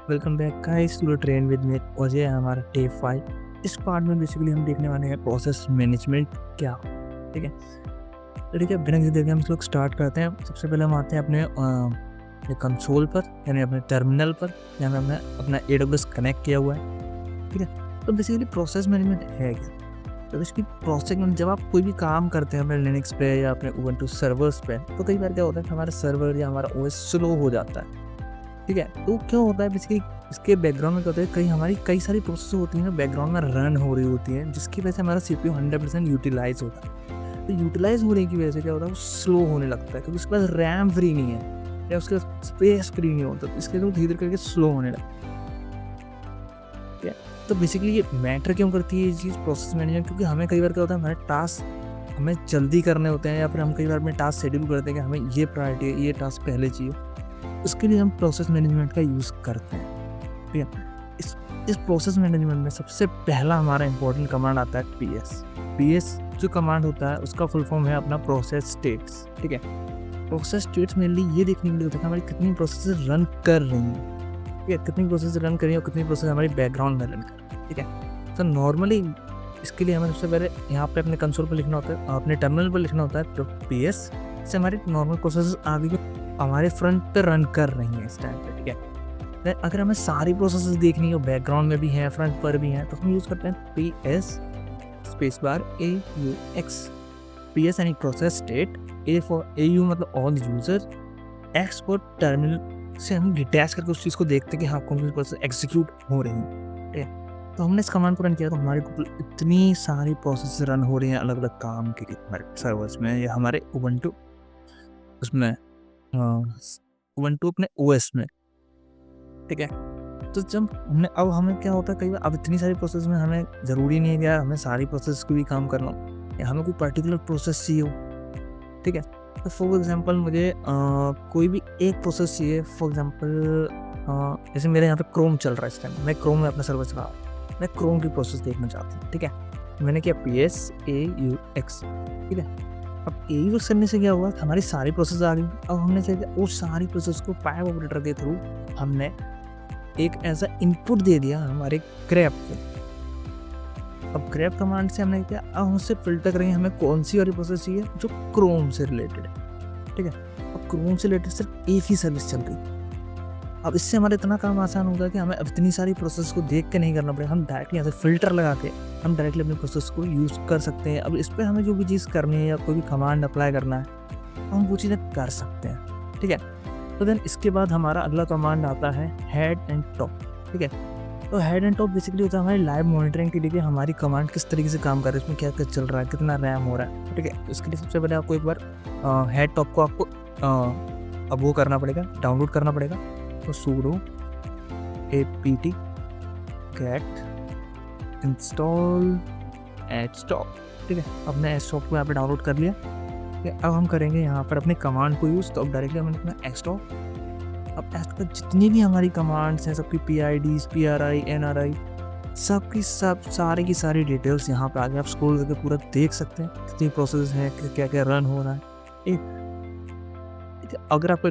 Welcome back guys to the train with me Ajay. हमारा day 5। इस part में basically हम देखने वाले हैं प्रोसेस मैनेजमेंट क्या हो। ठीक है, तो ठीक है, बिना किसी देर के हम लोग स्टार्ट करते हैं। सबसे पहले हम आते हैं अपने कंसोल पर, यानी अपने टर्मिनल पर, जहाँ हमने अपना AWS कनेक्ट किया हुआ है। ठीक है, तो बेसिकली प्रोसेस मैनेजमेंट है क्या? तो इसकी प्रोसेस में जब आप कोई भी काम करते हैं अपने लिनक्स पे या अपने उबंटू सर्वर्स पे, तो कई बार क्या होता है कि हमारा सर्वर या हमारा OS स्लो हो जाता है। ठीक है, तो क्या होता है बेसिकली इसके बैकग्राउंड में क्या होता है, कई सारी प्रोसेस होती हैं बैकग्राउंड में रन हो रही होती हैं, जिसकी वजह से हमारा CPU 100% यूटिलाइज होता है। तो यूटिलाइज होने की वजह से क्या होता है, वो स्लो होने लगता है, क्योंकि उसके पास रैम फ्री नहीं है या उसके पास स्पेस फ्री नहीं होता, तो इसके लिए वो धीरे धीरे करके स्लो होने लगता है। ठीक है, तो बेसिकली ये मैटर क्यों करती है ये चीज़ प्रोसेस मैनेजमेंट, क्योंकि हमें कई बार क्या होता है, हमारे टास्क हमें जल्दी करने होते हैं, या फिर हम कई बार अपने टास्क शेड्यूल करते हैं कि हमें ये प्रायोरिटी है, ये टास्क पहले चाहिए। उसके लिए हम प्रोसेस मैनेजमेंट का यूज़ करते हैं। ठीक है, इस प्रोसेस मैनेजमेंट में सबसे पहला हमारा इंपॉर्टेंट कमांड आता है PS जो कमांड होता है उसका फुल फॉर्म है अपना प्रोसेस स्टेट्स। ठीक है, प्रोसेस स्टेट्स मेनली ये देखने के लिए होता है कि हमारी कितनी प्रोसेस रन कर रही हैं। ठीक है, कितनी प्रोसेस रन कर रही है और कितनी प्रोसेस हमारी बैकग्राउंड में रन कर रही है। ठीक है, तो नॉर्मली इसके लिए हमें सबसे पहले यहाँ पे अपने कंसोल पर लिखना होता है, अपने टर्मिनल पर लिखना होता है तो PS से हमारी नॉर्मल प्रोसेस आगे हमारे फ्रंट पे रन कर रही हैं इस टाइम पे। ठीक है, अगर हमें सारी प्रोसेसेस देखनी हो, बैकग्राउंड में भी हैं, फ्रंट पर भी हैं, तो हम यूज़ करते हैं PS space bar AUX। PS यानी process state, A for AU मतलब all user, X for terminal से हम डिटैच करके उस चीज़ को देखते हैं कि हाँ कौन सी प्रोसेस एग्जीक्यूट हो रही है। ठीक है, तो हमने इस कमांड को रन किया तो हमारे इतनी सारी प्रोसेस रन हो रही हैं अलग अलग काम के लिए हमारे सर्वर्स में या हमारे उबंटू उसमें उबंटू अपने OS में। ठीक है, तो जब अब हमें क्या होता है, कई बार अब इतनी सारी प्रोसेस में हमें ज़रूरी नहीं है कि यार हमें सारी प्रोसेस को भी काम करना हो या हमें कोई पर्टिकुलर प्रोसेस चाहिए हो। ठीक है, तो फॉर एग्जांपल मुझे कोई भी एक प्रोसेस चाहिए। फॉर एग्जांपल जैसे मेरे यहाँ पे क्रोम चल रहा है इस टाइम, मैं क्रोम में अपना सर्वर चला रहा हूँ, मैं क्रोम की प्रोसेस देखना चाहता हूँ। ठीक है, मैंने किया PS AUX। ठीक है, अब AUX करने से क्या हुआ, हमारी सारी प्रोसेस आ गई। अब हमने क्या किया, उस सारी प्रोसेस को पाइप ऑपरेटर के थ्रू हमने एक ऐसा इनपुट दे दिया हमारे ग्रैब को। अब ग्रैब कमांड से हमने क्या, अब हमसे फिल्टर करेंगे हमें कौन सी वाली प्रोसेस चाहिए जो क्रोम से रिलेटेड है। ठीक है, अब क्रोम से रिलेटेड सिर्फ एक ही सर्विस चल रही। अब इससे हमारा इतना काम आसान होगा कि हमें अब इतनी सारी प्रोसेस को देख के नहीं करना पड़ेगा, हम डायरेक्टली यहाँ से फिल्टर लगा के हम डायरेक्टली अपनी प्रोसेस को यूज़ कर सकते हैं। अब इस पर हमें जो भी चीज़ करनी है या कोई भी कमांड अप्लाई करना है हम वो चीज़ें कर सकते हैं। ठीक है, तो देन इसके बाद हमारा अगला कमांड आता है हेड एंड टॉप। ठीक है, तो हेड एंड टॉप बेसिकली होता है हमारी लाइव मॉनिटरिंग के लिए कि हमारी कमांड किस तरीके से काम कर रही है, इसमें क्या क्या चल रहा है, कितना रैम हो रहा है। ठीक है, तो इसके लिए सबसे पहले आपको एक बार हेड टॉप को आपको अब वो करना पड़ेगा, डाउनलोड करना पड़ेगा। तो sudo apt get install htop। ठीक है, अपने htop को यहाँ पे डाउनलोड कर लिया। ठीक है, अब हम करेंगे यहाँ पर अपने कमांड को यूज़। तो अब डायरेक्टली हमने अपना htop, अब htop जितनी भी हमारी कमांड्स हैं सबकी PIDs PRI NRI सबकी सारी की सारी डिटेल्स यहाँ पे आगे आप स्क्रॉल करके पूरा देख सकते हैं कितनी प्रोसेस है, क्या क्या रन हो रहा है। ठीक है, अगर आपको